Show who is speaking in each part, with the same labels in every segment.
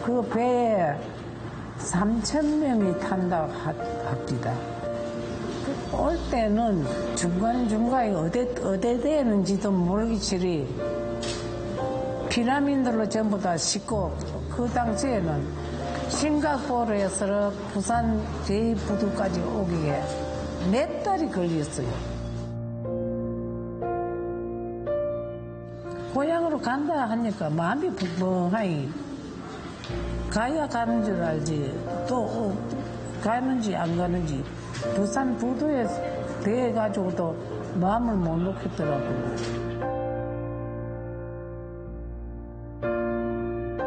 Speaker 1: 그 배에 3,000명이 탄다고 합니다. 올 때는 중간중간에 어디 되는지도 모르겠지리 피라민들로 전부 다 싣고 그 당시에는 싱가포르에서 부산 제2부두까지 오기에 몇 달이 걸렸어요. 고향으로 간다 하니까 마음이 붕붕하니 가야 가는 줄 알지 또 가는지 안 가는지 부산 부두에 대해가지고도 마음을 못 놓겠더라고요.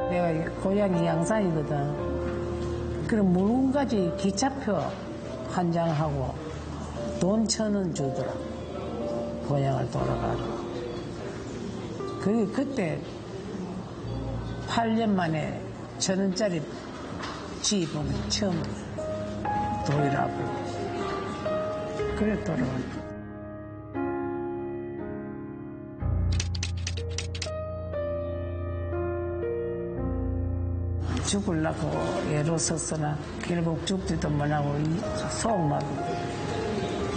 Speaker 1: 내가 고향이 양산이거든. 그럼 물건까지 기차표 한 장하고 돈 1,000원 주더라. 고향을 돌아가고. 그때 8년 만에 1,000원짜리 지입은 처음 도이라고. 그래 돌아왔죠. 죽으려고 애로 썼으나 결국 죽지도 못하고 속만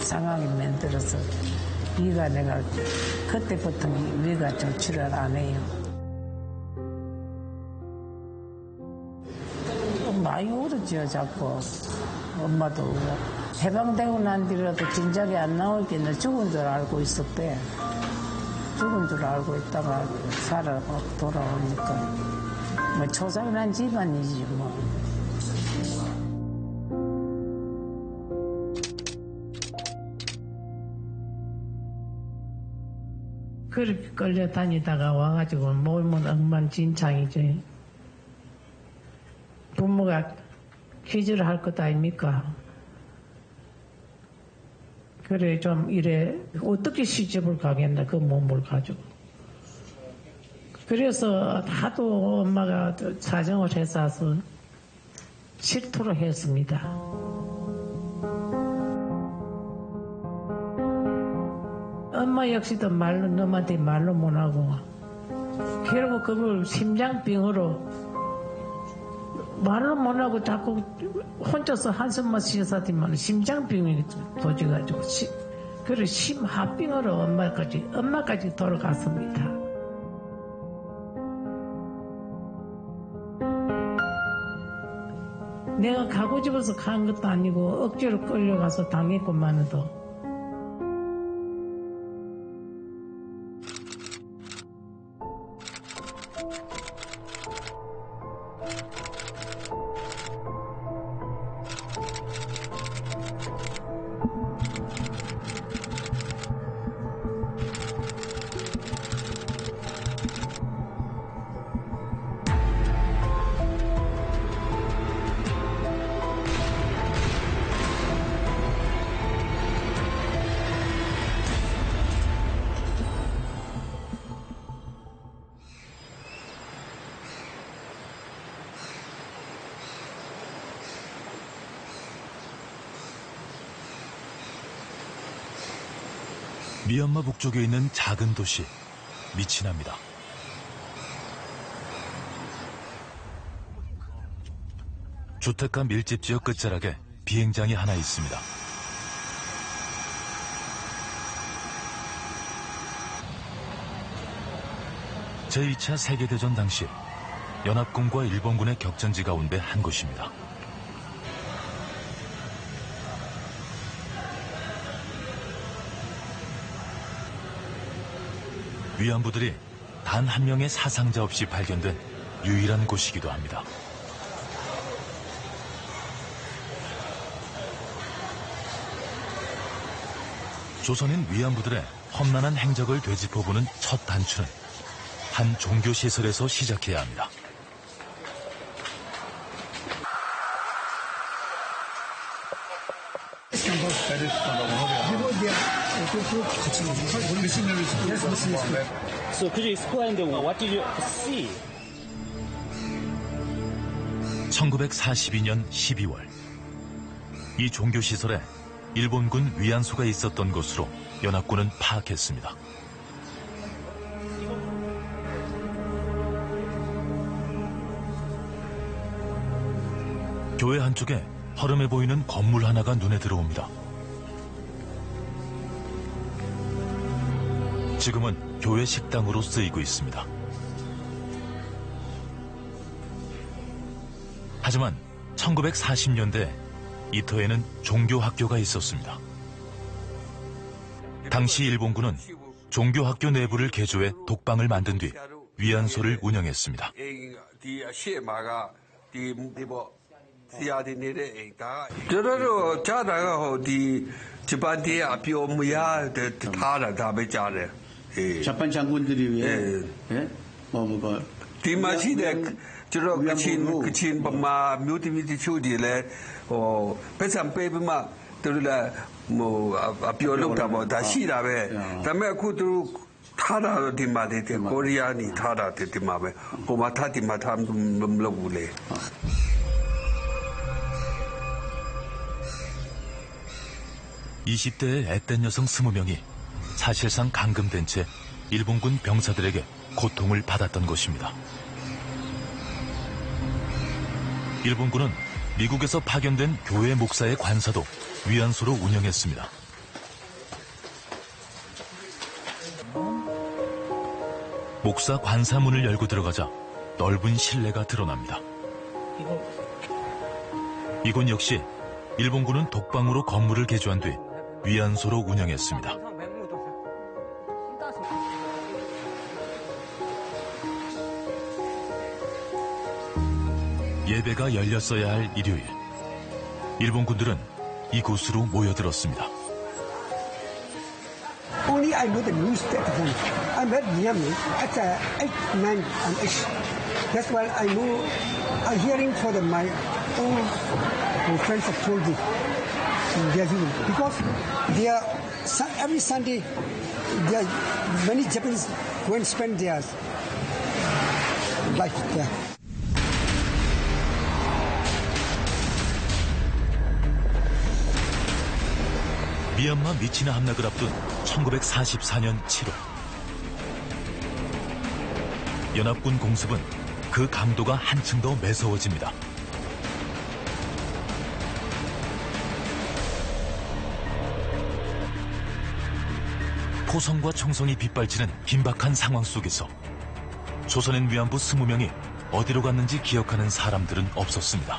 Speaker 1: 상황이 만들어서 위가 내가 그때부터 위가 좋지를 않아요. 많이 울었죠 자꾸. 엄마도 울고. 해방되고 난 뒤라도 진작에 안 나오겠네. 죽은 줄 알고 있었대. 죽은 줄 알고 있다가 살아가 돌아오니까 뭐 초상난 집안이지 뭐. 그렇게 끌려다니다가 와가지고 몸은 엉망진창이지. 부모가 퀴즈를 할 것 아닙니까? 그래 좀 이래 어떻게 시집을 가겠나 그 몸을 가지고. 그래서 하도 엄마가 사정을 해서 실토를 했습니다. 엄마 역시도 너한테 말로 못하고 결국 그걸 심장병으로 말로 못하고 자꾸 혼자서 한숨만 쉬었더니만 심장병이 도져가지고 그래 심하병으로 엄마까지 돌아갔습니다. 내가 가고 싶어서 간 것도 아니고 억지로 끌려가서 당했구만해도.
Speaker 2: 미얀마 북쪽에 있는 작은 도시 미치나입니다. 주택가 밀집 지역 끝자락에 비행장이 하나 있습니다. 제2차 세계대전 당시 연합군과 일본군의 격전지 가운데 한 곳입니다. 위안부들이 단 한 명의 사상자 없이 발견된 유일한 곳이기도 합니다. 조선인 위안부들의 험난한 행적을 되짚어보는 첫 단추는 한 종교시설에서 시작해야 합니다.
Speaker 3: So could you explain what did you see?
Speaker 2: 1942년 12월 이 종교시설에 일본군 위안소가 있었던 것으로 연합군은 파악했습니다. 교회 한쪽에 허름해 보이는 건물 하나가 눈에 들어옵니다. 지금은 교회 식당으로 쓰이고 있습니다. 하지만 1940년대 이터에는 종교학교가 있었습니다. 당시 일본군은 종교학교 내부를 개조해 독방을 만든 뒤 위안소를 운영했습니다.
Speaker 4: 자판 장군들이 왜? 예?
Speaker 2: (20대의) 앳된 여성 20명이 사실상 감금된 채 일본군 병사들에게 고통을 받았던 것입니다. 일본군은 미국에서 파견된 교회 목사의 관사도 위안소로 운영했습니다. 목사 관사문을 열고 들어가자 넓은 실내가 드러납니다. 이곳 역시 일본군은 독방으로 건물을 개조한 뒤 위안소로 운영했습니다. 예배가 열렸어야 할 일요일, 일본군들은 이곳으로 모여들었습니다.
Speaker 5: Only I know the news that I'm very near me at 8, 9 and 8. That's why I know I'm hearing for my own friends have told me. Because they are every Sunday there are many Japanese go and spend their life there.
Speaker 2: 미얀마 미치나 함락을 앞둔 1944년 7월. 연합군 공습은 그 강도가 한층 더 매서워집니다. 포성과 총성이 빗발치는 긴박한 상황 속에서 조선인 위안부 20명이 어디로 갔는지 기억하는 사람들은 없었습니다.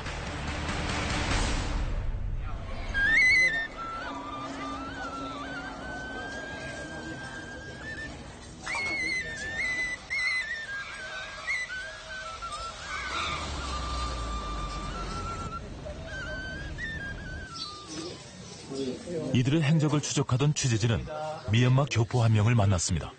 Speaker 2: 이들의 행적을 추적하던 취재진은 미얀마 교포 한 명을 만났습니다.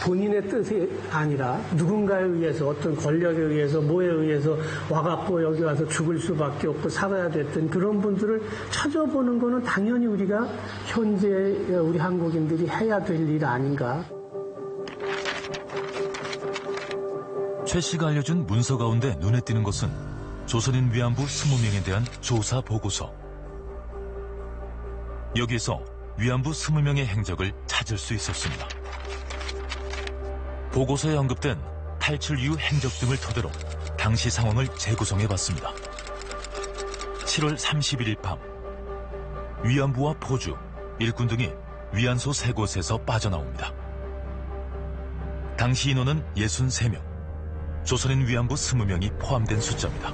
Speaker 6: 본인의 뜻이 아니라 누군가에 의해서 어떤 권력에 의해서 뭐에 의해서 와갖고 여기 와서 죽을 수밖에 없고 살아야 됐던 그런 분들을 찾아보는 거는 당연히 우리가 현재 우리 한국인들이 해야 될 일 아닌가.
Speaker 2: 최 씨가 알려준 문서 가운데 눈에 띄는 것은 조선인 위안부 20명에 대한 조사 보고서. 여기에서 위안부 20명의 행적을 찾을 수 있었습니다. 보고서에 언급된 탈출 이후 행적 등을 토대로 당시 상황을 재구성해봤습니다. 7월 31일 밤, 위안부와 포주, 일꾼 등이 위안소 3곳에서 빠져나옵니다. 당시 인원은 63명, 조선인 위안부 20명이 포함된 숫자입니다.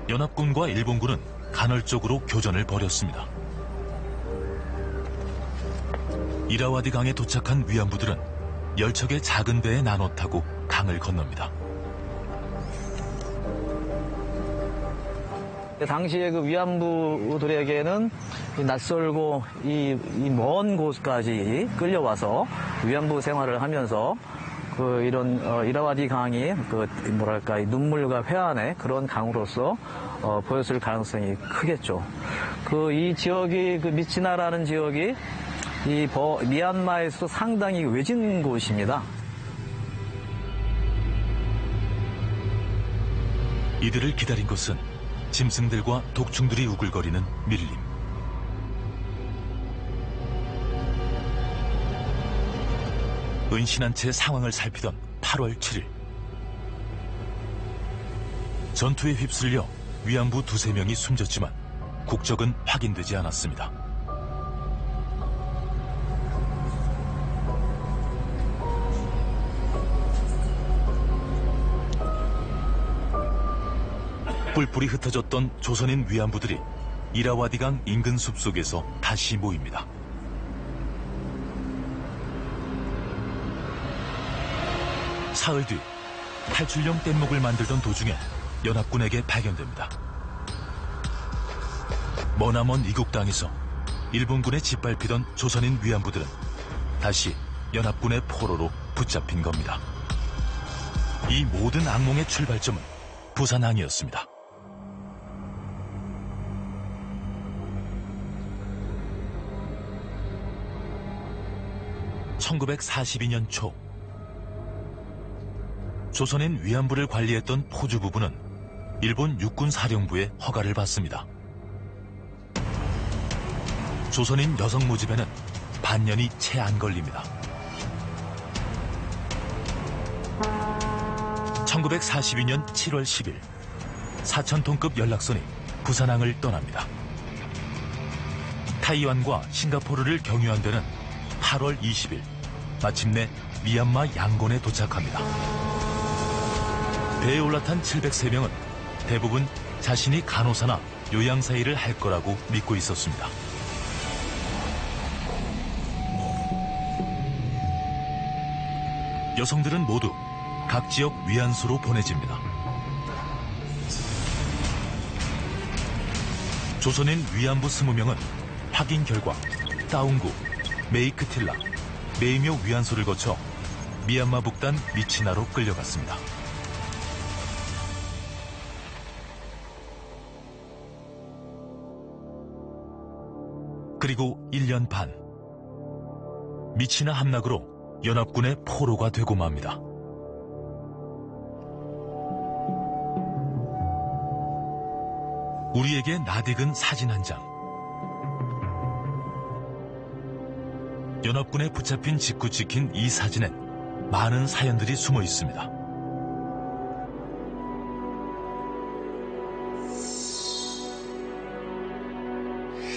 Speaker 2: 연합군과 일본군은 간헐적으로 교전을 벌였습니다. 이라와디 강에 도착한 위안부들은 10척의 작은 배에 나눠 타고 강을 건넙니다.
Speaker 7: 당시에 그 위안부들에게는 낯설고 이 먼 곳까지 끌려와서 위안부 생활을 하면서 그 이런 이라와디 강이 그 뭐랄까 눈물과 회한의 그런 강으로서 보였을 가능성이 크겠죠. 그 이 지역이 그 미치나라는 지역이 이 미얀마에서 상당히 외진 곳입니다.
Speaker 2: 이들을 기다린 것은 짐승들과 독충들이 우글거리는 밀림. 은신한 채 상황을 살피던 8월 7일. 전투에 휩쓸려 위안부 두세 명이 숨졌지만 국적은 확인되지 않았습니다. 뿔뿔이 흩어졌던 조선인 위안부들이 이라와디강 인근 숲속에서 다시 모입니다. 사흘 뒤 탈출용 뗏목을 만들던 도중에 연합군에게 발견됩니다. 머나먼 이국 땅에서 일본군에 짓밟히던 조선인 위안부들은 다시 연합군의 포로로 붙잡힌 겁니다. 이 모든 악몽의 출발점은 부산항이었습니다. (1942년) 초 조선인 위안부를 관리했던 포주 부부는 일본 육군 사령부의 허가를 받습니다. 조선인 여성 모집에는 반년이 채 안 걸립니다. 1942년 7월 10일 4,000톤급 연락선이 부산항을 떠납니다. 타이완과 싱가포르를 경유한 데는 8월 20일 마침내 미얀마 양곤에 도착합니다. 배에 올라탄 703명은 대부분 자신이 간호사나 요양사 일을 할 거라고 믿고 있었습니다. 여성들은 모두 각 지역 위안소로 보내집니다. 조선인 위안부 20명은 확인 결과 다운구, 메이크틸라, 메이묘 위안소를 거쳐 미얀마 북단 미치나로 끌려갔습니다. 그리고 1년 반, 미치나 함락으로 연합군의 포로가 되고 맙니다. 우리에게 낯익은 사진 한 장. 연합군에 붙잡힌 직후 찍힌 이 사진엔 많은 사연들이 숨어 있습니다.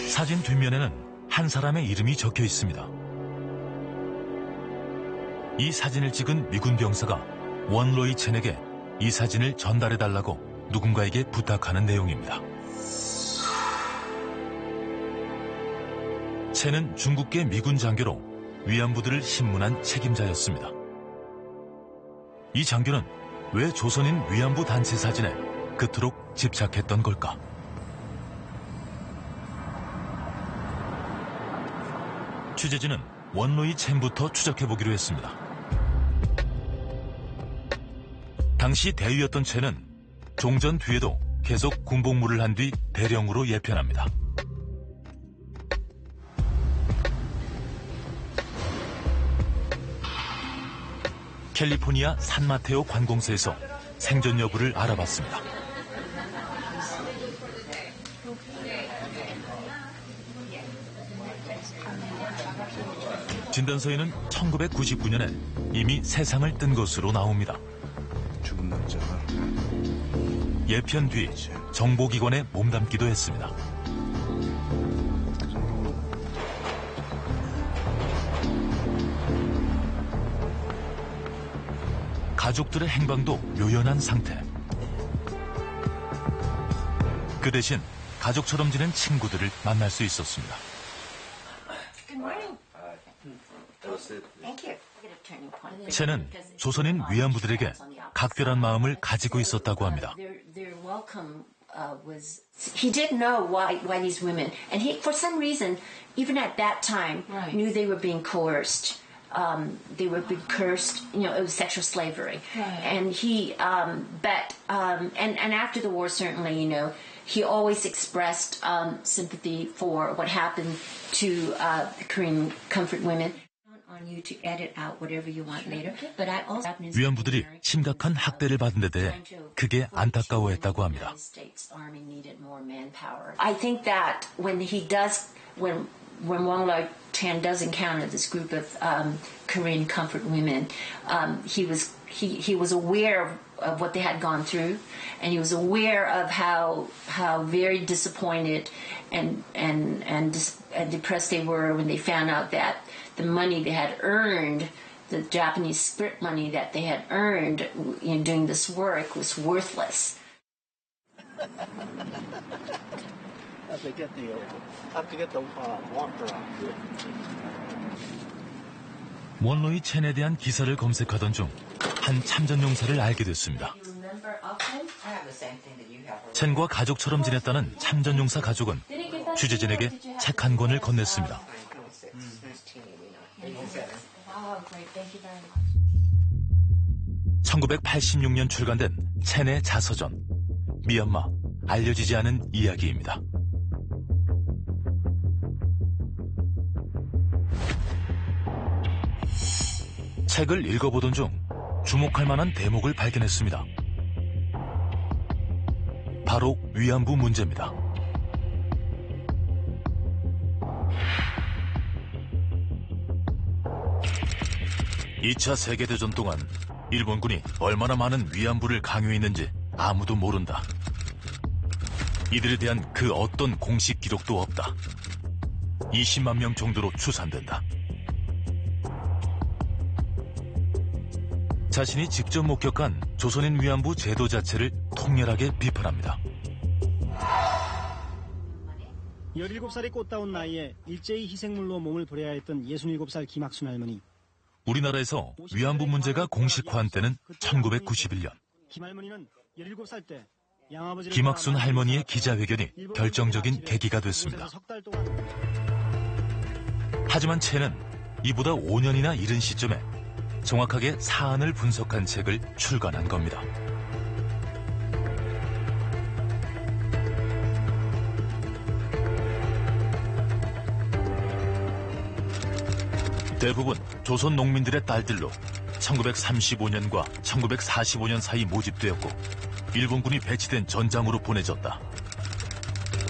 Speaker 2: 사진 뒷면에는 한 사람의 이름이 적혀 있습니다. 이 사진을 찍은 미군 병사가 원로이 첸에게 이 사진을 전달해달라고 누군가에게 부탁하는 내용입니다. 첸은 중국계 미군 장교로 위안부들을 신문한 책임자였습니다. 이 장교는 왜 조선인 위안부 단체 사진에 그토록 집착했던 걸까? 취재진은 원로이 첸부터 추적해보기로 했습니다. 당시 대위였던 첸은 종전 뒤에도 계속 군복무를 한 뒤 대령으로 예편합니다. 캘리포니아 산마테오 관공서에서 생존 여부를 알아봤습니다. 진단서에는 1999년에 이미 세상을 뜬 것으로 나옵니다.
Speaker 4: 죽은 남자가
Speaker 2: 예편 뒤 정보기관에 몸담기도 했습니다. 가족들의 행방도 묘연한 상태. 그 대신 가족처럼 지낸 친구들을 만날 수 있었습니다. 첸은 조선인 위안부들에게 각별한 마음을 가지고 있었다고 합니다.
Speaker 8: He did know why these women, and he, for some reason, even at that time, knew they were being coerced. They were being cursed, you know, it was sexual slavery. And he, and after the war, certainly, you know, he always expressed sympathy for what happened to the Korean comfort women.
Speaker 2: 위안부들이 심각한 학대를 받은 데 대해 크게 안타까워했다고 합니다.
Speaker 8: I think that when when Wong Lai Tan does encounter this group of Korean comfort women, he was aware of what they had gone through, and he was aware of how very disappointed and depressed they were when they found out that the money they had earned, the Japanese spirit money that they had earned in doing this work, was worthless.
Speaker 2: 원로이 첸에 대한 기사를 검색하던 중 한 참전용사를 알게 됐습니다. 첸과 가족처럼 지냈다는 참전용사 가족은 취재진에게 책 한 권을 건넸습니다. 1986년 출간된 첸의 자서전, 미얀마 알려지지 않은 이야기입니다. 책을 읽어보던 중 주목할 만한 대목을 발견했습니다. 바로 위안부 문제입니다. (2차) 세계대전 동안 일본군이 얼마나 많은 위안부를 강요했는지 아무도 모른다. 이들에 대한 그 어떤 공식 기록도 없다. 20만 명 정도로 추산된다. 자신이 직접 목격한 조선인 위안부 제도 자체를 통렬하게 비판합니다.
Speaker 9: 17살이 꽃다운 나이에 일제히 희생물로 몸을 버려야 했던 67살 김학순 할머니.
Speaker 2: 우리나라에서 위안부 문제가 공식화한 때는 1991년.
Speaker 9: 김할머니는 17살 때
Speaker 2: 김학순 할머니의 기자회견이 결정적인 계기가 됐습니다. 하지만 첸은 이보다 5년이나 이른 시점에 정확하게 사안을 분석한 책을 출간한 겁니다. 대부분 조선 농민들의 딸들로 1935년과 1945년 사이 모집되었고 일본군이 배치된 전장으로 보내졌다.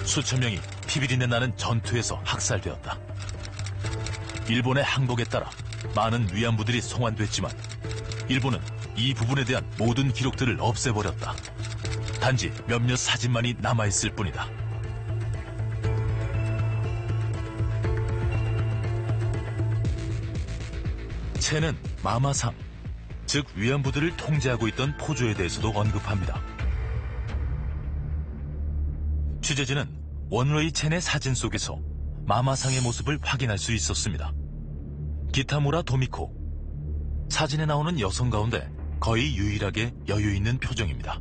Speaker 2: 수천 명이 피비린내 나는 전투에서 학살되었다. 일본의 항복에 따라 많은 위안부들이 송환됐지만 일본은 이 부분에 대한 모든 기록들을 없애버렸다. 단지 몇몇 사진만이 남아있을 뿐이다. 첸은 마마상, 즉 위안부들을 통제하고 있던 포조에 대해서도 언급합니다. 취재진은 원로이 첸의 사진 속에서 마마상의 모습을 확인할 수 있었습니다. 기타무라 도미코, 사진에 나오는 여성 가운데 거의 유일하게 여유있는 표정입니다.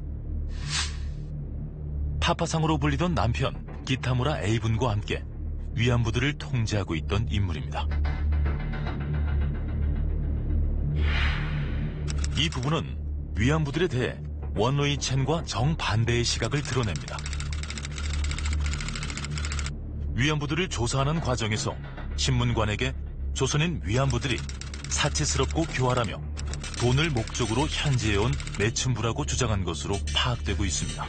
Speaker 2: 파파상으로 불리던 남편 기타무라 에이분과 함께 위안부들을 통제하고 있던 인물입니다. 이 부분은 위안부들에 대해 원로이 첸과 정반대의 시각을 드러냅니다. 위안부들을 조사하는 과정에서 신문관에게 조선인 위안부들이 사치스럽고 교활하며 돈을 목적으로 현지해온 매춘부라고 주장한 것으로 파악되고 있습니다.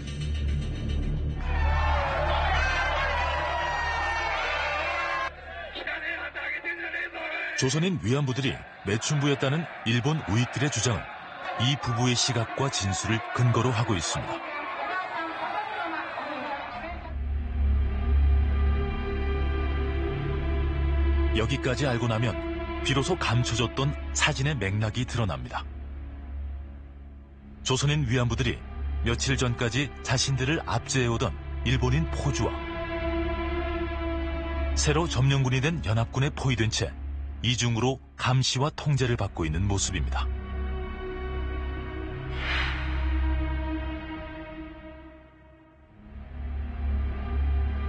Speaker 2: 조선인 위안부들이 매춘부였다는 일본 우익들의 주장은 이 부부의 시각과 진술을 근거로 하고 있습니다. 여기까지 알고 나면 비로소 감춰졌던 사진의 맥락이 드러납니다. 조선인 위안부들이 며칠 전까지 자신들을 압제해오던 일본인 포주와 새로 점령군이 된 연합군에 포위된 채 이중으로 감시와 통제를 받고 있는 모습입니다.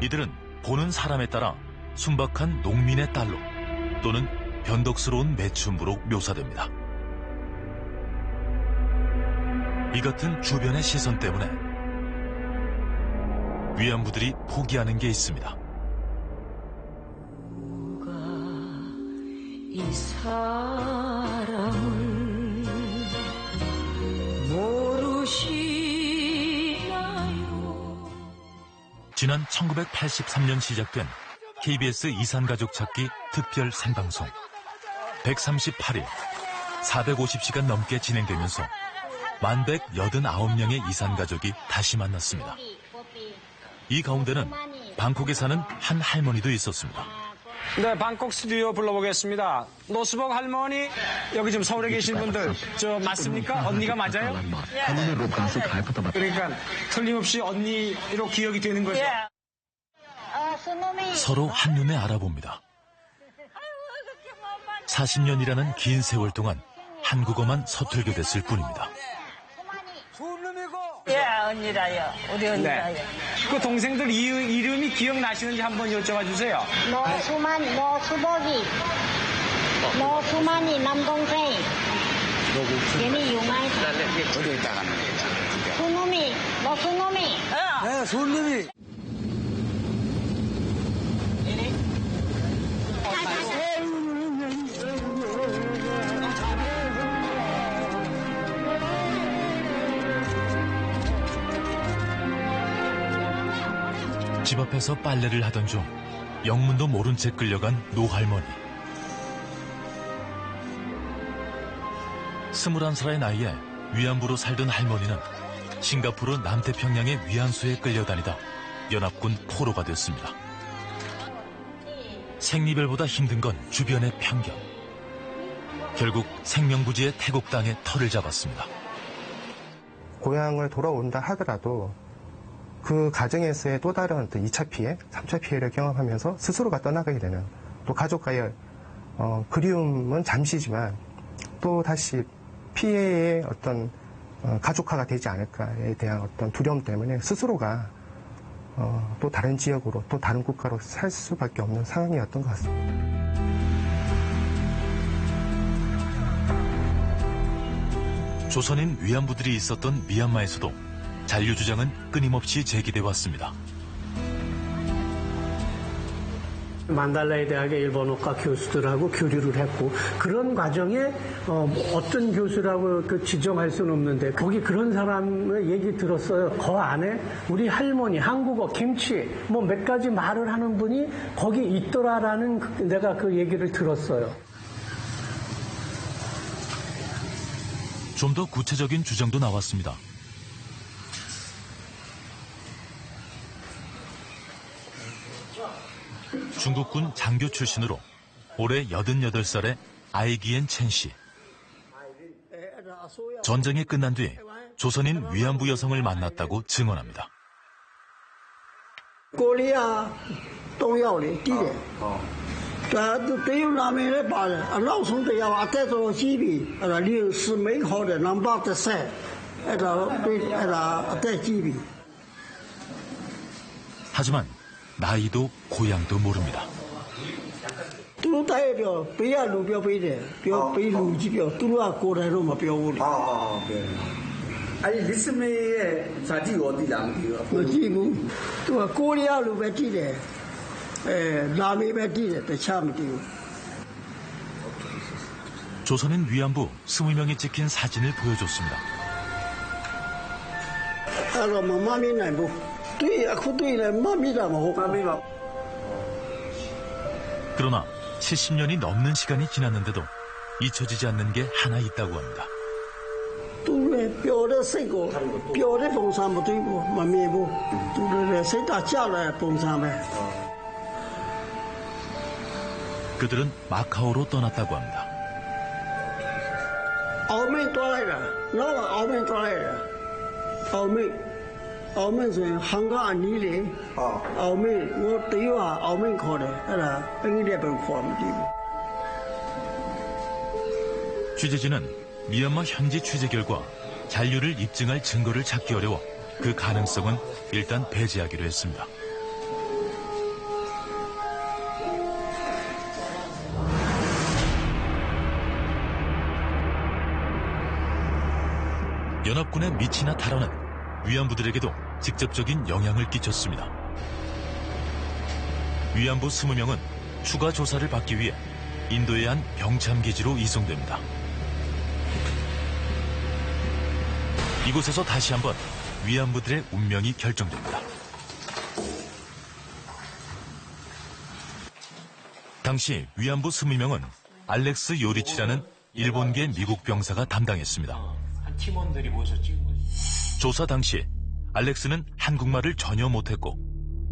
Speaker 2: 이들은 보는 사람에 따라 순박한 농민의 딸로 또는 변덕스러운 매춘부로 묘사됩니다. 이 같은 주변의 시선 때문에 위안부들이 포기하는 게 있습니다.
Speaker 10: 누가 이 사랑을 모르시나요?
Speaker 2: 지난 1983년 시작된 KBS 이산가족 찾기 특별 생방송 138일 450시간 넘게 진행되면서 1189명의 이산가족이 다시 만났습니다. 이 가운데는 방콕에 사는 한 할머니도 있었습니다.
Speaker 11: 네, 방콕 스튜디오 불러보겠습니다. 노수복 할머니, 여기 지금 서울에 계신 분들, 저 맞습니까? 언니가 맞아요? 그러니까 틀림없이 언니로 기억이 되는 거죠.
Speaker 2: 서로 한눈에 알아봅니다. 40년이라는 긴 세월 동안 한국어만 서툴게 됐을 뿐입니다.
Speaker 10: 예, 언니라요. 우리 언니라요.
Speaker 11: 네. 그 동생들 이름이 기억나시는지 한번 여쭤봐 주세요.
Speaker 12: 노수복이, 노수만이 남동생. 얘는 용아이.
Speaker 11: 어디 있다가
Speaker 12: 수놈이, 노수놈이.
Speaker 11: 네, 손님이.
Speaker 2: 집 앞에서 빨래를 하던 중 영문도 모른 채 끌려간 노할머니. 21살의 나이에 위안부로 살던 할머니는 싱가포르 남태평양의 위안소에 끌려다니다 연합군 포로가 됐습니다. 생리별보다 힘든 건 주변의 편견. 결국 생명부지의 태국당에 터를 잡았습니다.
Speaker 13: 고향을 돌아온다 하더라도 그 가정에서의 또 다른 2차 피해, 3차 피해를 경험하면서 스스로가 떠나가게 되는, 또 가족과의 그리움은 잠시지만 또 다시 피해의 어떤 가족화가 되지 않을까에 대한 어떤 두려움 때문에 스스로가 또 다른 지역으로, 또 다른 국가로 살 수밖에 없는 상황이었던 것 같습니다.
Speaker 2: 조선인 위안부들이 있었던 미얀마에서도 잔류 주장은 끊임없이 제기돼 왔습니다.
Speaker 6: 만달라이 대학의 일본어과 교수들하고 교류를 했고, 그런 과정에 어떤 교수라고 지정할 수는 없는데 거기 그런 사람의 얘기 들었어요. 그 안에 우리 할머니 한국어 김치 뭐 몇 가지 말을 하는 분이 거기 있더라라는 내가 그 얘기를 들었어요.
Speaker 2: 좀 더 구체적인 주장도 나왔습니다. 중국군 장교 출신으로 올해 88살의 아이기엔 첸 씨. 전쟁이 끝난 뒤 조선인 위안부 여성을 만났다고 증언합니다.
Speaker 14: 코리아 동요리 띠래. 대유남에 빠래. 아나우송도 야 아테도 지비. 아라 리스 메이커데 넘버 세. 에라 아테 지비.
Speaker 2: 하지만 나이도 고향도 모릅니다.
Speaker 14: 아니 리스메의 자지가 어디냐? 지금 또 코리아로 배티래. 남이 배티래. 참 뛰고.
Speaker 2: 조선인 위안부 20명이 찍힌 사진을 보여줬습니다. 그러나 70년이 넘는 시간이 지났는데도 잊혀지지 않는 게 하나 있다고 합니다. 그들은 마카오로 떠났다고 합니다.
Speaker 14: 아우면 한가 아니래. 아우면 뭐 대유아 아우면 거래. 알아. 뱅이래번 포함되고.
Speaker 2: 취재진은 미얀마 현지 취재 결과 잔류를 입증할 증거를 찾기 어려워 그 가능성은 일단 배제하기로 했습니다. 연합군의 미치나 탈환은 위안부들에게도 직접적인 영향을 끼쳤습니다. 위안부 20명은 추가 조사를 받기 위해 인도의 한 병참기지로 이송됩니다. 이곳에서 다시 한번 위안부들의 운명이 결정됩니다. 당시 위안부 20명은 알렉스 요리치라는 일본계 미국 병사가 담당했습니다.
Speaker 11: 한 팀원들이 모여서 찍은 거지.
Speaker 2: 조사 당시 알렉스는 한국말을 전혀 못했고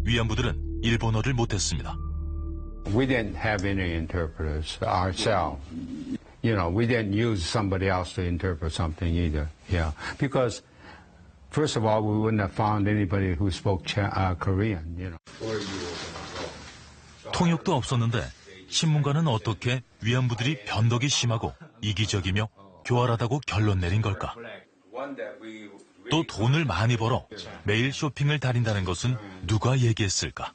Speaker 2: 위안부들은 일본어를 못했습니다.
Speaker 15: We didn't have any interpreters ourselves. You know, we didn't use somebody else to interpret something either. Yeah, because first of all, we wouldn't have found anybody who spoke Korean. You know.
Speaker 2: 통역도 없었는데 신문가는 어떻게 위안부들이 변덕이 심하고 이기적이며 교활하다고 결론 내린 걸까? 또 돈을 많이 벌어 매일 쇼핑을 다닌다는 것은 누가 얘기했을까?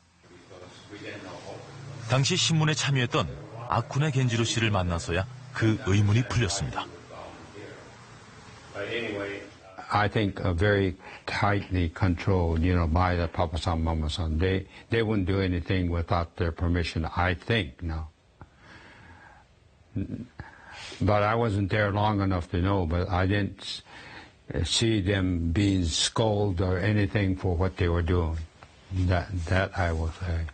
Speaker 2: 당시 신문에 참여했던 아쿠네 겐지로 씨를 만나서야 그 의문이 풀렸습니다.
Speaker 15: I think very tightly controlled, you know, by the Papasan Mamasan. They wouldn't do anything without their permission, I think, no. But I wasn't there long enough to know, but I didn't see them being scolded or anything for what they were doing. That I will say.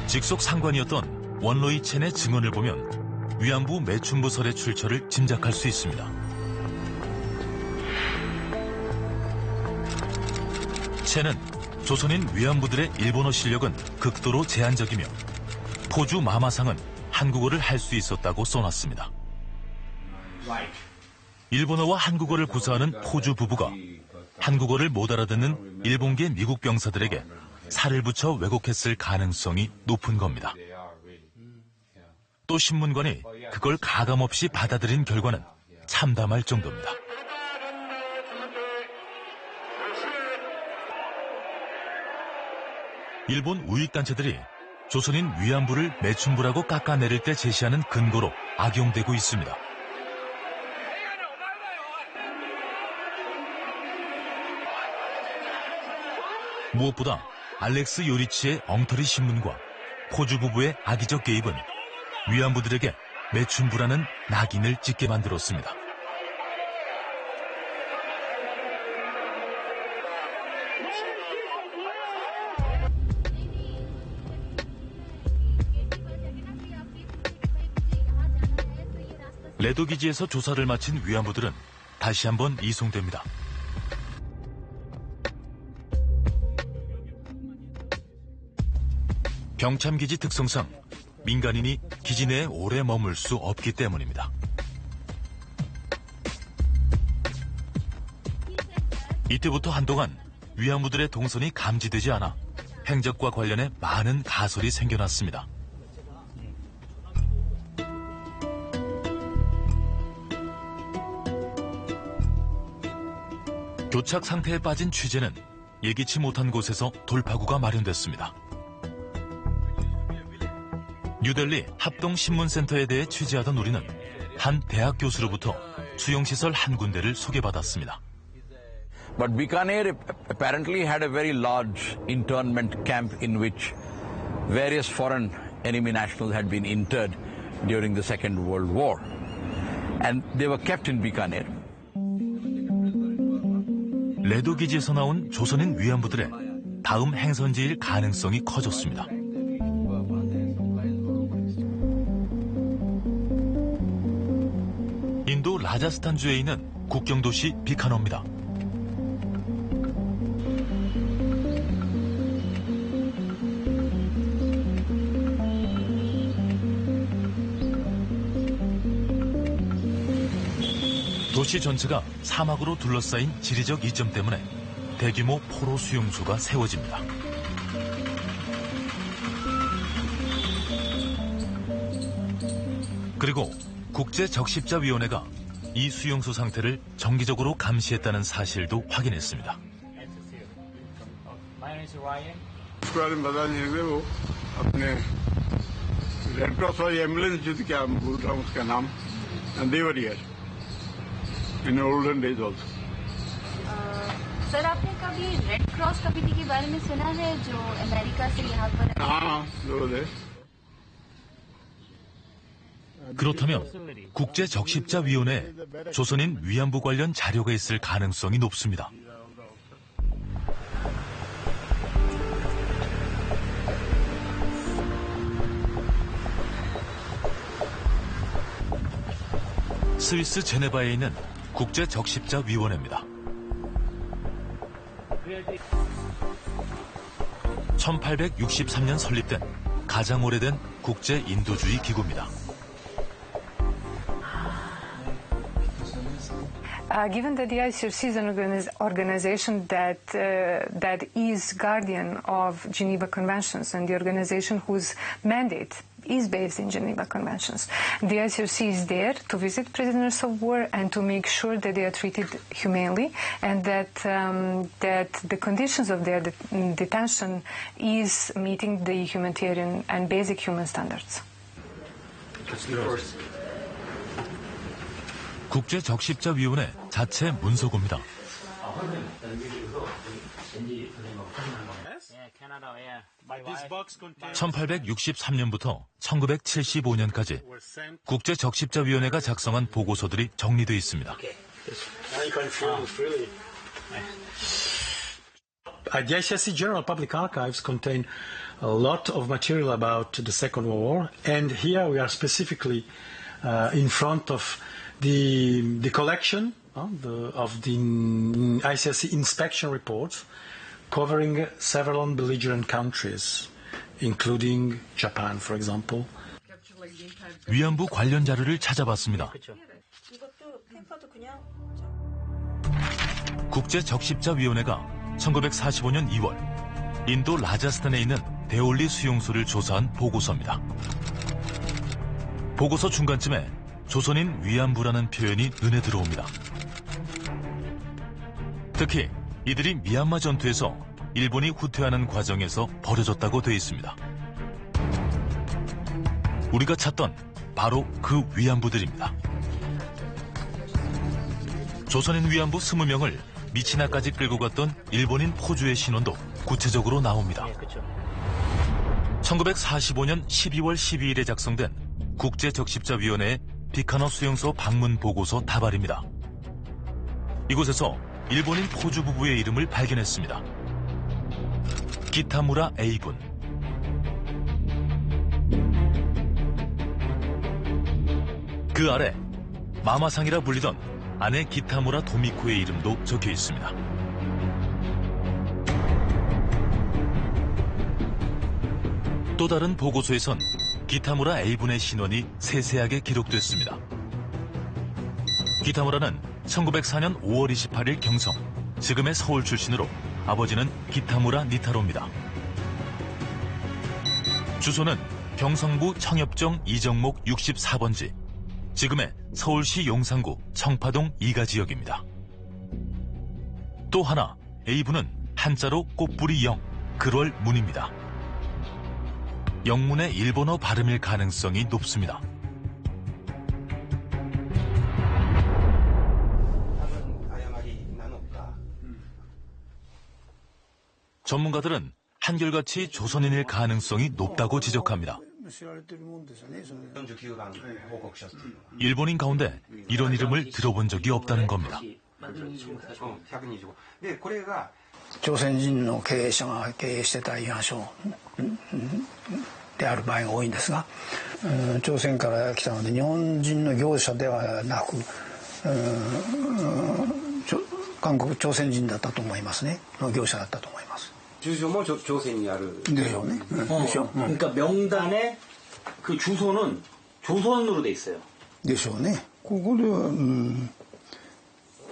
Speaker 2: 직속 상관이었던 원로이 첸의 증언을 보면 위안부 매춘부설의 출처를 짐작할 수 있습니다. 첸은 조선인 위안부들의 일본어 실력은 극도로 제한적이며 포주 마마상은 한국어를 할 수 있었다고 써놨습니다. 일본어와 한국어를 구사하는 포주 부부가 한국어를 못 알아듣는 일본계 미국 병사들에게 살을 붙여 왜곡했을 가능성이 높은 겁니다. 또 신문관이 그걸 가감없이 받아들인 결과는 참담할 정도입니다. 일본 우익단체들이 조선인 위안부를 매춘부라고 깎아내릴 때 제시하는 근거로 악용되고 있습니다. 무엇보다 알렉스 요리치의 엉터리 신문과 포주 부부의 악의적 개입은 위안부들에게 매춘부라는 낙인을 찍게 만들었습니다. 레도 기지에서 조사를 마친 위안부들은 다시 한번 이송됩니다. 병참기지 특성상 민간인이 기지 내에 오래 머물 수 없기 때문입니다. 이때부터 한동안 위안부들의 동선이 감지되지 않아 행적과 관련해 많은 가설이 생겨났습니다. 교착 상태에 빠진 취재는 예기치 못한 곳에서 돌파구가 마련됐습니다. 뉴델리 합동신문센터에 대해 취재하던 우리는 한 대학 교수로부터 수용시설 한 군데를 소개받았습니다.
Speaker 16: But Bikaner apparently had a very large internment camp in which various foreign enemy nationals had been interred during the Second World War. And they were kept in Bikaner.
Speaker 2: 레도 기지에서 나온 조선인 위안부들의 다음 행선지일 가능성이 커졌습니다. 인도 라자스탄주에 있는 국경도시 비카너입니다. 도시 전체가 사막으로 둘러싸인 지리적 이점 때문에 대규모 포로 수용소가 세워집니다. 그리고 국제적십자위원회가 이 수용소 상태를 정기적으로 감시했다는 사실도 확인했습니다.
Speaker 17: In olden days also.
Speaker 18: Sir आपने कभी red cross committee के बारे में सुना है जो अमेरिका से यहाँ पर
Speaker 17: हाँ, 네.
Speaker 2: 그렇다면 국제적십자위원회에 조선인 위안부 관련 자료가 있을 가능성이 높습니다. 스위스 제네바에 있는 국제적십자위원회입니다. 1863년 설립된 가장 오래된 국제 인도주의 기구입니다.
Speaker 19: Given that the ICRC is an organization that is guardian of Geneva Conventions and the organization whose mandate is based in Geneva Conventions, the ICRC is there to visit prisoners of war and to make sure that they are treated humanely and that the conditions of their detention is meeting the humanitarian and basic human standards.
Speaker 2: 국제적십자위원회 자체 문서고입니다. 1863년부터 1975년까지 국제적십자위원회가 작성한 보고서들이 정리되어 있습니다.
Speaker 9: The ICRC General Public Archives contain a lot of material about the Second World War, and here we are specifically in front of the collection of the ICRC inspection reports covering several belligerent countries, including Japan, for example.
Speaker 2: 위안부 관련 자료를 찾아봤습니다. 국제적십자위원회가 1945년 2월 인도 라자스탄에 있는 데올리 수용소를 조사한 보고서입니다. 보고서 중간쯤에 조선인 위안부라는 표현이 눈에 들어옵니다. 특히 이들이 미얀마 전투에서 일본이 후퇴하는 과정에서 버려졌다고 되어 있습니다. 우리가 찾던 바로 그 위안부들입니다. 조선인 위안부 20명을 미치나까지 끌고 갔던 일본인 포주의 신원도 구체적으로 나옵니다. 1945년 12월 12일에 작성된 국제적십자위원회의 비카너 수용소 방문 보고서 다발입니다. 이곳에서 일본인 포주 부부의 이름을 발견했습니다. 기타무라 A군. 그 아래 마마상이라 불리던 아내 기타무라 도미코의 이름도 적혀 있습니다. 또 다른 보고서에선 기타무라 A군의 신원이 세세하게 기록됐습니다. 기타무라는 1904년 5월 28일 경성, 지금의 서울 출신으로 아버지는 기타무라 니타로입니다. 주소는 경성부 청엽정 이정목 64번지, 지금의 서울시 용산구 청파동 2가 지역입니다. 또 하나, A부는 한자로 꽃뿌리 영, 글월 문입니다. 영문의 일본어 발음일 가능성이 높습니다. 전문가들은 한결같이 조선인일 가능성이 높다고 지적합니다. 일본인 가운데 이런 이름을 들어본 적이 없다는 겁니다.
Speaker 20: 朝鮮人の経営者が経営してた慰安所である場合が多いんですが、朝鮮から来たので日本人の業者ではなく、韓国朝鮮人だったと思いますね。の業者だったと思います。
Speaker 21: 주소모 조선이 아る.
Speaker 20: 네요, 네. 그렇죠.
Speaker 3: 그러니까 명단에 그 주소는 조선으로 돼 있어요.
Speaker 20: でしょうね。ここでは、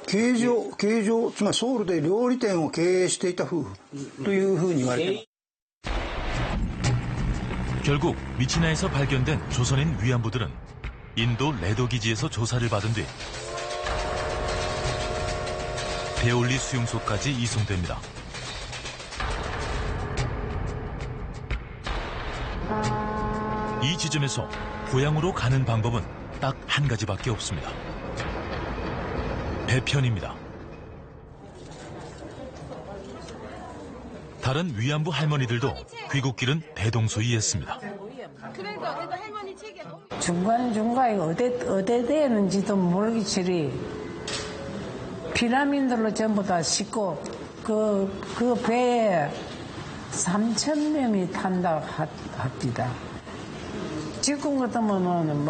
Speaker 20: 経常、つまりソウルで料理店を経営していた夫婦というふうに言われています。
Speaker 2: 결국 미치나에서 발견된 조선인 위안부들은 인도 레도 기지에서 조사를 받은 뒤 데올리 수용소까지 이송됩니다. 이 지점에서 고향으로 가는 방법은 딱 한 가지밖에 없습니다. 배편입니다. 다른 위안부 할머니들도 귀국길은 대동소이했습니다.
Speaker 1: 중간중간에 어디 되는지도 모르겠지리 피라민들로 전부 다 싣고 그 배에 3,000명이 탄다 합니다. 지금 같으면은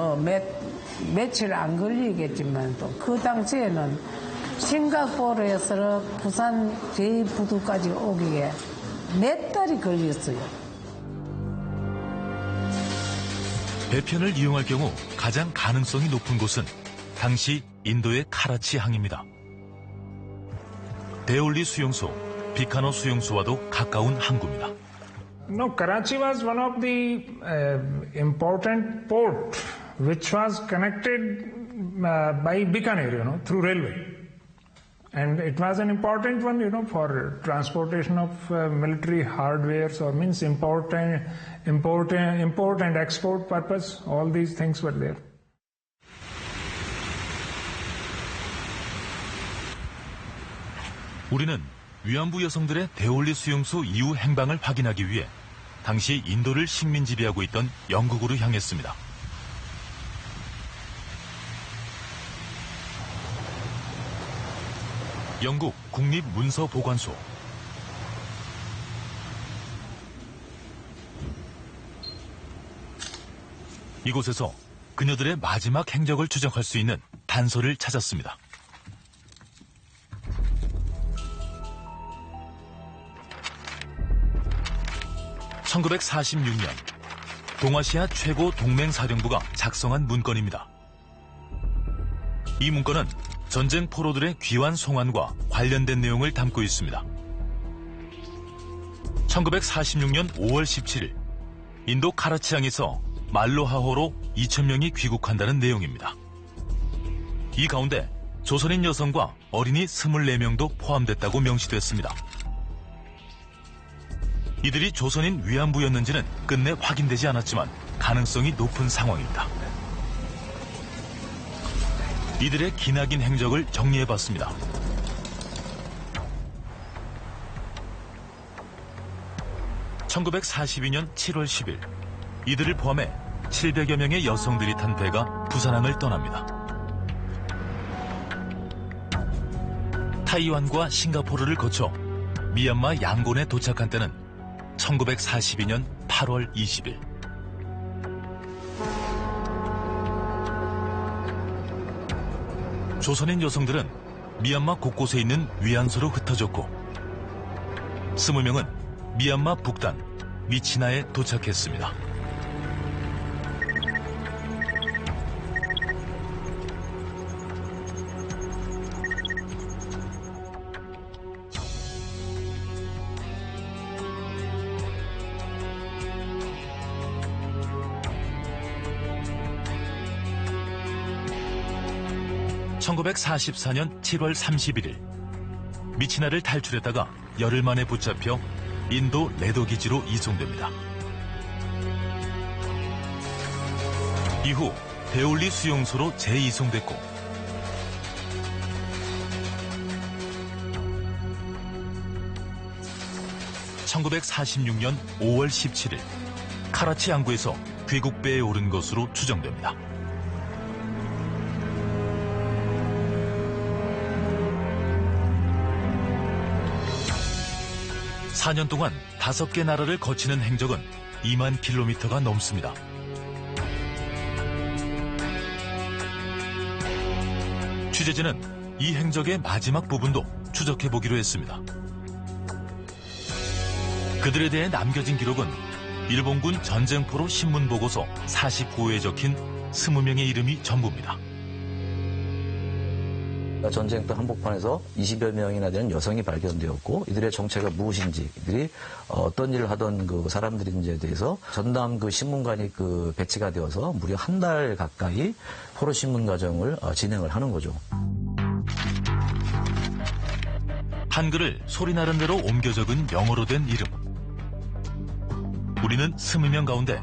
Speaker 1: 며칠 안 걸리겠지만 또 그 당시에는 싱가포르에서 부산 제2부두까지 오기에 몇 달이 걸렸어요.
Speaker 2: 배편을 이용할 경우 가장 가능성이 높은 곳은 당시 인도의 카라치 항입니다. 데올리 수용소, 비카너 수용소와도 가까운 항구입니다.
Speaker 5: No, Karachi was one of the important port which was connected by Bikaner, through railway. And it was an important one, for transportation of military hardware, or means import and export purpose. All these things were there.
Speaker 2: 우리는 위안부 여성들의 데올리 수용소 이후 행방을 확인하기 위해 당시 인도를 식민 지배하고 있던 영국으로 향했습니다. 영국 국립문서보관소. 이곳에서 그녀들의 마지막 행적을 추적할 수 있는 단서를 찾았습니다. (1946년) 동아시아 최고 동맹사령부가 작성한 문건입니다. 이 문건은 전쟁 포로들의 귀환 송환과 관련된 내용을 담고 있습니다. 1946년 5월 17일 인도 카라치항에서 말로하호로 2,000명이 귀국한다는 내용입니다. 이 가운데 조선인 여성과 어린이 24명도 포함됐다고 명시됐습니다. 이들이 조선인 위안부였는지는 끝내 확인되지 않았지만 가능성이 높은 상황입니다. 이들의 기나긴 행적을 정리해봤습니다. (1942년 7월 10일) 이들을 포함해 700여 명의 여성들이 탄 배가 부산항을 떠납니다. 타이완과 싱가포르를 거쳐 미얀마 양곤에 도착한 때는 1942년 8월 20일. 조선인 여성들은 미얀마 곳곳에 있는 위안소로 흩어졌고 20명은 미얀마 북단 미치나에 도착했습니다. (1944년 7월 31일) 미치나를 탈출했다가 열흘 만에 붙잡혀 인도 레더 기지로 이송됩니다. 이후 데올리 수용소로 재이송됐고 (1946년 5월 17일) 카라치 항구에서 귀국배에 오른 것으로 추정됩니다. (4년) 동안 5개 나라를 거치는 행적은 2만 킬로미터가 넘습니다. 취재진은 이 행적의 마지막 부분도 추적해보기로 했습니다. 그들에 대해 남겨진 기록은 일본군 전쟁포로 신문보고서 49호에 적힌 20명의 이름이 전부입니다.
Speaker 7: 전쟁터 한복판에서 20여 명이나 되는 여성이 발견되었고 이들의 정체가 무엇인지, 이들이 어떤 일을 하던 그 사람들인지에 대해서 전남 그 신문관이 그 배치가 되어서 무려 한 달 가까이 포로 신문 과정을 진행을 하는 거죠.
Speaker 2: 한글을 소리나는 대로 옮겨 적은 영어로 된 이름. 우리는 20명 가운데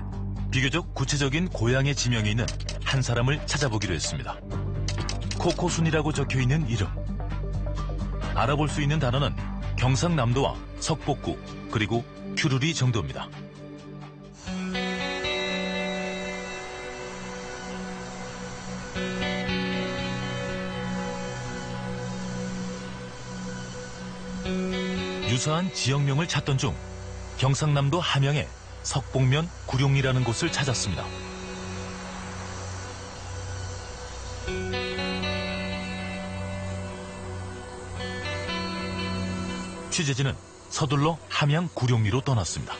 Speaker 2: 비교적 구체적인 고향의 지명이 있는 한 사람을 찾아보기로 했습니다. 코코순이라고 적혀있는 이름. 알아볼 수 있는 단어는 경상남도와 석복구 그리고 큐르리 정도입니다. 유사한 지역명을 찾던 중 경상남도 함양의 석복면 구룡리라는 곳을 찾았습니다. 취재진은 서둘러 함양 구룡리로 떠났습니다.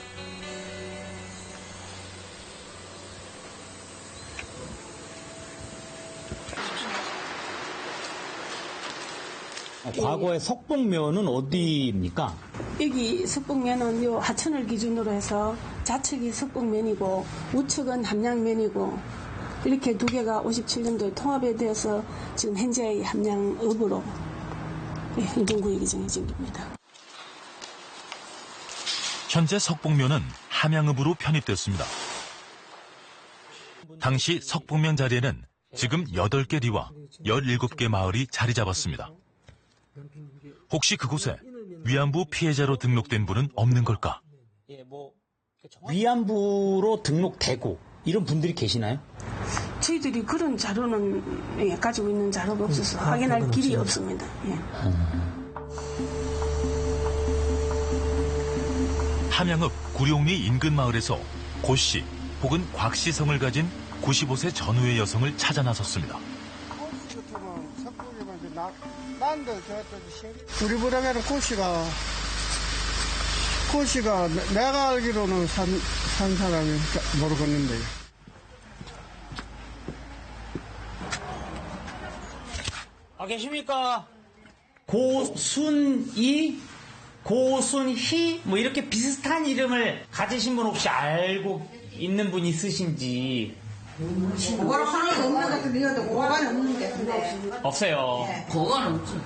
Speaker 3: 과거의 석봉면은 어디입니까?
Speaker 4: 여기 석봉면은 요 하천을 기준으로 해서 좌측이 석봉면이고 우측은 함양면이고 이렇게 두 개가 57년도에 통합이 되어서 지금 현재의 함양읍으로 일본구역이 정해진 겁니다.
Speaker 2: 현재 석봉면은 함양읍으로 편입됐습니다. 당시 석봉면 자리에는 지금 8개 리와 17개 마을이 자리 잡았습니다. 혹시 그곳에 위안부 피해자로 등록된 분은 없는 걸까?
Speaker 3: 위안부로 등록되고 이런 분들이 계시나요?
Speaker 4: 저희들이 그런 자료는 가지고 있는 자료가 없어서 확인할 길이 없습니다.
Speaker 2: 함양읍 구룡리 인근 마을에서 고씨 혹은 곽씨성을 가진 95세 전후의 여성을 찾아 나섰습니다.
Speaker 14: 우리 부당에는 고씨가 내가 알기로는 산 사람이 모르겠는데.
Speaker 3: 계십니까? 고순이, 고순희, 뭐 이렇게 비슷한 이름을 가지신 분 혹시 알고 있는 분 있으신지?
Speaker 22: 그거는 하나도 없는 것 같은데, 고관이 없는 게 근데.
Speaker 3: 없어요.
Speaker 22: 네. 고관 없죠.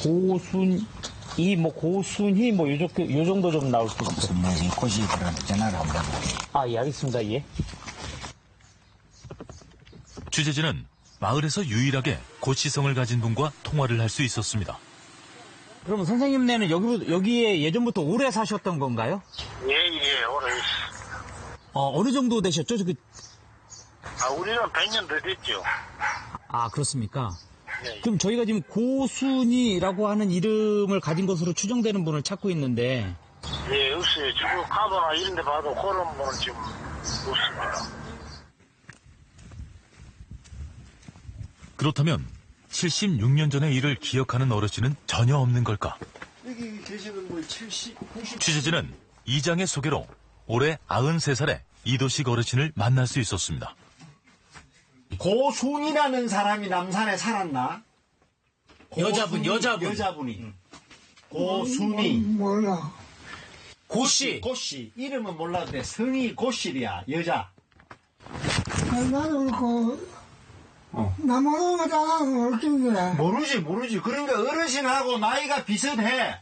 Speaker 3: 고순이, 뭐 고순희, 뭐 요 정도 좀 나올 수 있어요.
Speaker 23: 고시 그런데 전화를 한번 해보고.
Speaker 3: 예, 알겠습니다. 예.
Speaker 2: 취재진은 마을에서 유일하게 고씨성을 가진 분과 통화를 할 수 있었습니다.
Speaker 3: 그럼 선생님네는 여기에 예전부터 오래 사셨던 건가요?
Speaker 24: 예, 오래.
Speaker 3: 어느 정도 되셨죠?
Speaker 24: 우리는 100년 더 됐죠.
Speaker 3: 그렇습니까?
Speaker 24: 예.
Speaker 3: 그럼 저희가 지금 고순이라고 하는 이름을 가진 것으로 추정되는 분을 찾고 있는데.
Speaker 24: 예, 없어요. 지금 카드나 이런 데 봐도 그런 분은 지금 없습니다.
Speaker 2: 그렇다면 76년 전의 일을 기억하는 어르신은 전혀 없는 걸까?
Speaker 14: 여기 계시는 분 90.
Speaker 2: 취재진은 이장의 소개로 올해 93살의 이도식 어르신을 만날 수 있었습니다.
Speaker 25: 고순이라는 사람이 남산에 살았나? 여자분이. 고순이.
Speaker 22: 몰라.
Speaker 25: 고씨. 이름은 몰라도 돼. 성이 고씨야, 여자.
Speaker 22: 나는 나 모르는 거잖아, 모르겠네.
Speaker 25: 모르지. 그러니까 어르신하고 나이가 비슷해.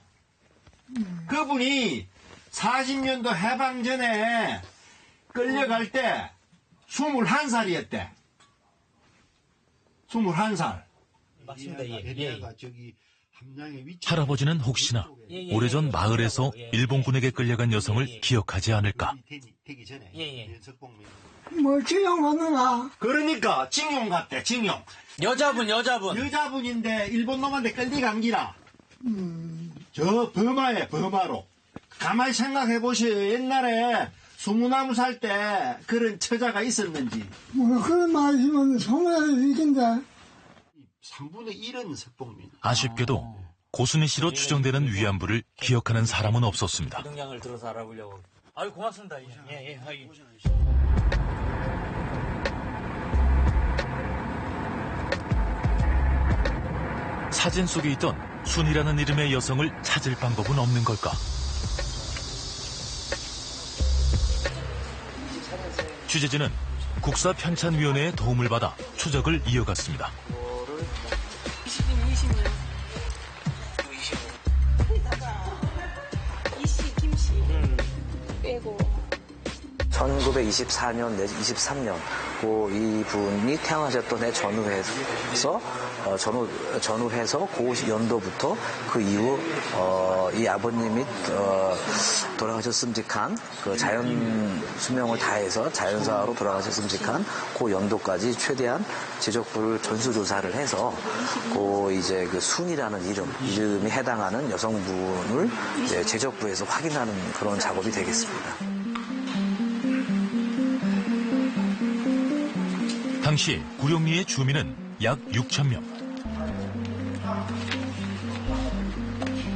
Speaker 25: 그분이 40년도 해방 전에 끌려갈 때 21살이었대. 21살.
Speaker 3: 맞습니다.
Speaker 2: 할아버지는 혹시나 오래전 마을에서 일본군에게 끌려간 여성을 기억하지 않을까?
Speaker 22: 뭐, 징용 받느라.
Speaker 25: 그러니까, 징용 갔대, 징용.
Speaker 3: 여자분.
Speaker 25: 여자분인데, 일본 놈한테 끌려간 기라. 저, 버마로. 가만히 생각해보시오. 옛날에, 수무나무 살 때, 그런 처자가 있었는지.
Speaker 22: 뭐, 그런 말이면 소문을 이긴데.
Speaker 25: 3분의 1은 석봉민.
Speaker 2: 아쉽게도, 고순희 씨로 추정되는 위안부를 기억하는 사람은 없었습니다.
Speaker 3: 등량을 들어서 알아보려고. 아유, 고맙습니다. 예.
Speaker 2: 사진 속에 있던 순이라는 이름의 여성을 찾을 방법은 없는 걸까? 취재진은 국사편찬위원회의 도움을 받아 추적을 이어갔습니다.
Speaker 4: 20년. 김씨 빼고.
Speaker 7: 1924년 내지 23년 이분이 태어나셨던 해 전후해서 그 연도부터 그 이후 이 아버님이 돌아가셨음직한 그 자연 수명을 다해서 자연사로 돌아가셨음직한 그 연도까지 최대한 지적부를 전수조사를 해서 이제 그 순이라는 이름이 해당하는 여성분을 이제 제적부에서 확인하는 그런 작업이 되겠습니다.
Speaker 2: 당시 구룡리의 주민은 약 6,000명.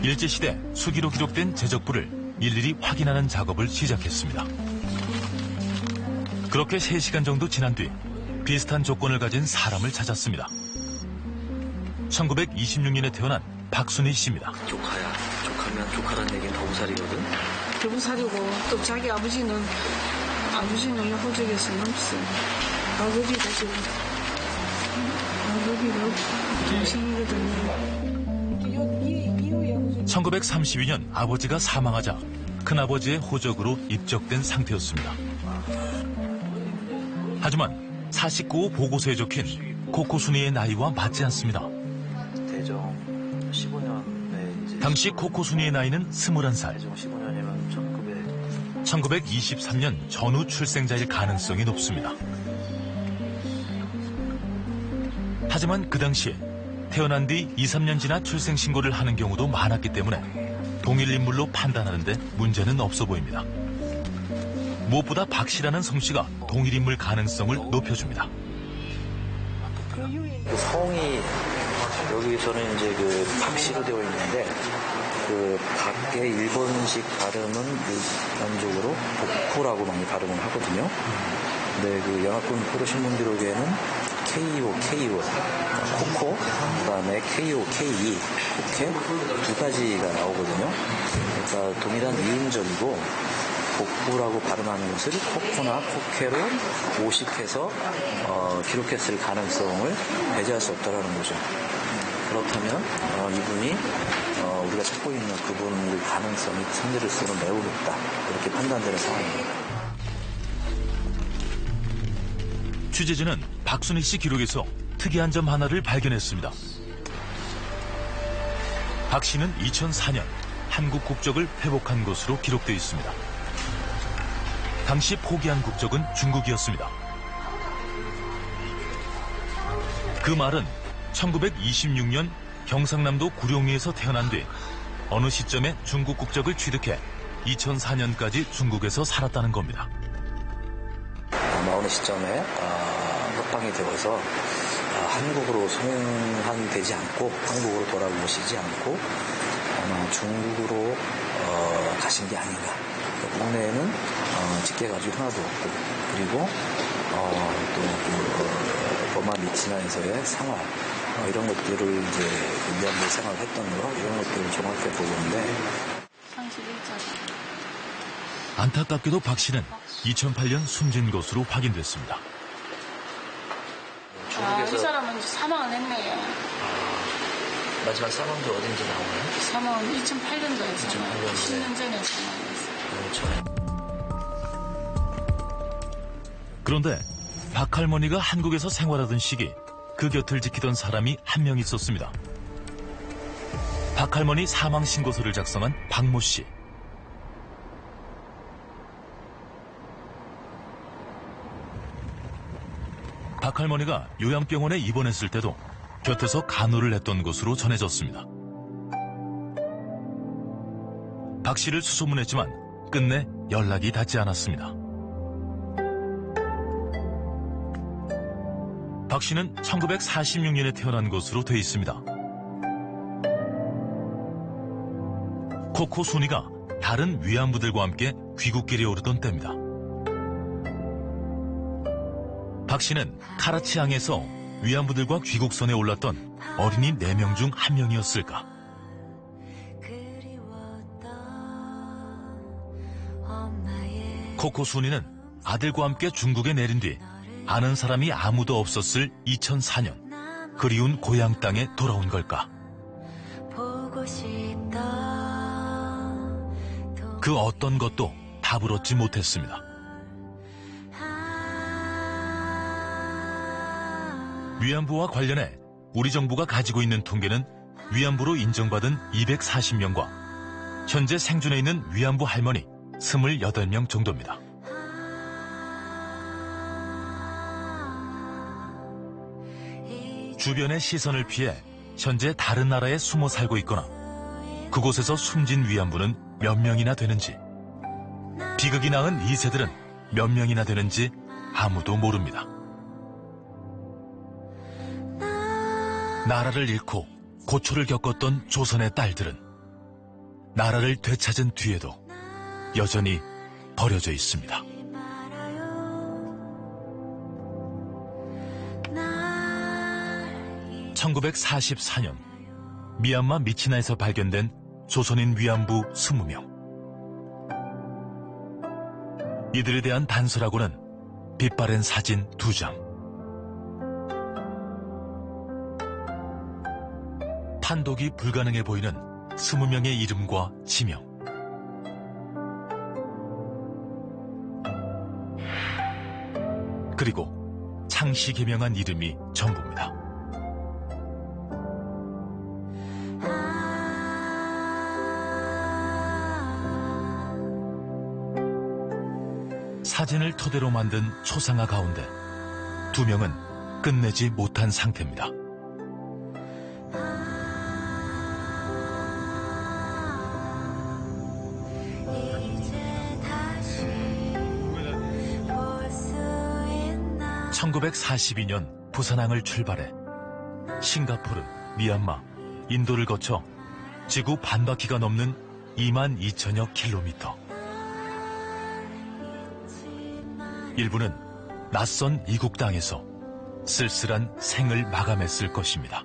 Speaker 2: 일제시대 수기로 기록된 제적부를 일일이 확인하는 작업을 시작했습니다. 그렇게 3시간 정도 지난 뒤 비슷한 조건을 가진 사람을 찾았습니다. 1926년에 태어난 박순희 씨입니다.
Speaker 7: 조카야. 조카면 조카라는 얘기는 거부살이거든.
Speaker 4: 거부살이고 또 자기 아버지는 호적에서는 없어요. 아버지가 지금 동생이거든요.
Speaker 2: 1932년 아버지가 사망하자 큰아버지의 호적으로 입적된 상태였습니다. 하지만 49호 보고서에 적힌 코코순이의 나이와 맞지 않습니다.
Speaker 7: 대정 15년에
Speaker 2: 당시 코코순이의 나이는 21살.
Speaker 7: 대정 15년이면
Speaker 2: 1923년 전후 출생자일 가능성이 높습니다. 하지만 그 당시에 태어난 뒤 2, 3년 지나 출생신고를 하는 경우도 많았기 때문에 동일 인물로 판단하는데 문제는 없어 보입니다. 무엇보다 박 씨라는 성씨가 동일 인물 가능성을 높여줍니다.
Speaker 7: 그 성이 여기서는 이제 그 박씨로 되어 있는데 그 박의 일본식 발음은 일반적으로 복후라고 많이 발음을 하거든요. 근데 그 연합군 포로 신문기록에는 KO, 코코, 그다음에 KO, KE, 코케 두 가지가 나오거든요. 그러니까 동일한 이음절이고 복후라고 발음하는 것을 코코나 코케로 오식해서 기록했을 가능성을 배제할 수 없다는 거죠. 그렇다면 이분이 우리가 찾고 있는 그분의 가능성이 상대로서는 매우 높다. 이렇게 판단되는 상황입니다.
Speaker 2: 취재진은 박순희 씨 기록에서 특이한 점 하나를 발견했습니다. 박 씨는 2004년 한국 국적을 회복한 것으로 기록되어 있습니다. 당시 포기한 국적은 중국이었습니다. 그 말은 1926년 경상남도 구룡리에서 태어난 뒤 어느 시점에 중국 국적을 취득해 2004년까지 중국에서 살았다는 겁니다.
Speaker 7: 어느 시점에 협방이 되어서 한국으로 송환되지 않고 한국으로 돌아오시지 않고 아마 중국으로 가신 게 아닌가. 국내에는 직계 가족이 하나도 없고 그리고 또 버마 미치나에서의 생활 이런 것들을 이제 위안부 생활을 했던 거 이런 것들을 종합해 보는데
Speaker 2: 안타깝게도 박 씨는 2008년 숨진 것으로 확인됐습니다.
Speaker 4: 이 사람은 사망을 했네요.
Speaker 7: 마지막 사망도 어딘지 나오나요?
Speaker 4: 사망은 2008년도에 10년 전에 사망했어요.
Speaker 2: 그런데 박 할머니가 한국에서 생활하던 시기 그 곁을 지키던 사람이 한 명 있었습니다. 박 할머니 사망 신고서를 작성한 박모 씨. 박 할머니가 요양병원에 입원했을 때도 곁에서 간호를 했던 것으로 전해졌습니다. 박 씨를 수소문했지만 끝내 연락이 닿지 않았습니다. 박 씨는 1946년에 태어난 것으로 돼 있습니다. 코코 순이가 다른 위안부들과 함께 귀국길에 오르던 때입니다. 박 씨는 카라치항에서 위안부들과 귀국선에 올랐던 어린이 4명 중 1명이었을까. 코코 순이는 아들과 함께 중국에 내린 뒤 아는 사람이 아무도 없었을 2004년 그리운 고향 땅에 돌아온 걸까. 그 어떤 것도 답을 얻지 못했습니다. 위안부와 관련해 우리 정부가 가지고 있는 통계는 위안부로 인정받은 240명과 현재 생존해 있는 위안부 할머니 28명 정도입니다. 주변의 시선을 피해 현재 다른 나라에 숨어 살고 있거나 그곳에서 숨진 위안부는 몇 명이나 되는지, 비극이 낳은 2세들은 몇 명이나 되는지 아무도 모릅니다. 나라를 잃고 고초를 겪었던 조선의 딸들은 나라를 되찾은 뒤에도 여전히 버려져 있습니다. (1944년) 미얀마 미치나에서 발견된 조선인 위안부 20명. 이들에 대한 단서라고는 빛바랜 사진 2장. 판독이 불가능해 보이는 20명의 이름과 지명. 그리고 창씨 개명한 이름이 전부입니다. 사진을 토대로 만든 초상화 가운데 2명은 끝내지 못한 상태입니다. (1942년) 부산항을 출발해 싱가포르, 미얀마, 인도를 거쳐 지구 반바퀴가 넘는 22,000여 킬로미터. 일부는 낯선 이국 땅에서 쓸쓸한 생을 마감했을 것입니다.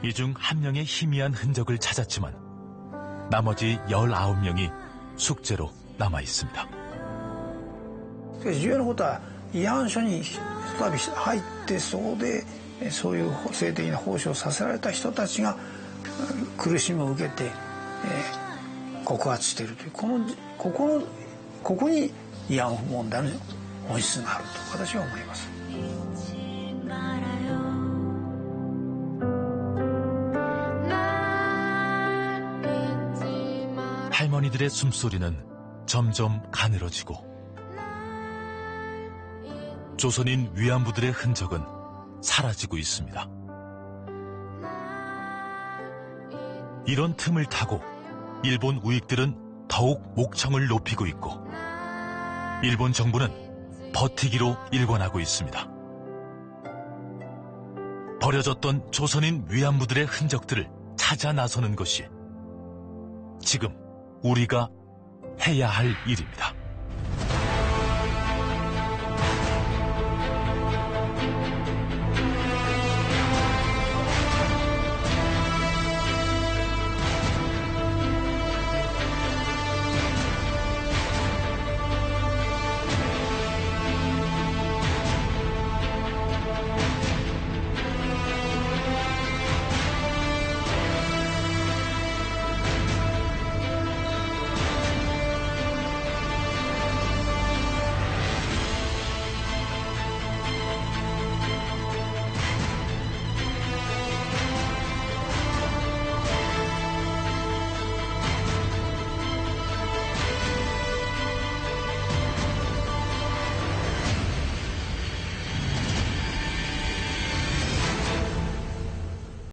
Speaker 2: 이 중 한 명의 희미한 흔적을 찾았지만 나머지 19명이 숙제로 남아 있습니다.
Speaker 20: 重要なことは慰安所にひとたび入ってそこでそういう性的な奉仕をさせられた人たちが苦しみを受けて告発しているというここに慰安婦問題の本質があると私は思います。
Speaker 2: 할머니들의 숨소리는 점점 가늘어지고 조선인 위안부들의 흔적은 사라지고 있습니다. 이런 틈을 타고 일본 우익들은 더욱 목청을 높이고 있고 일본 정부는 버티기로 일관하고 있습니다. 버려졌던 조선인 위안부들의 흔적들을 찾아 나서는 것이 지금 우리가 해야 할 일입니다.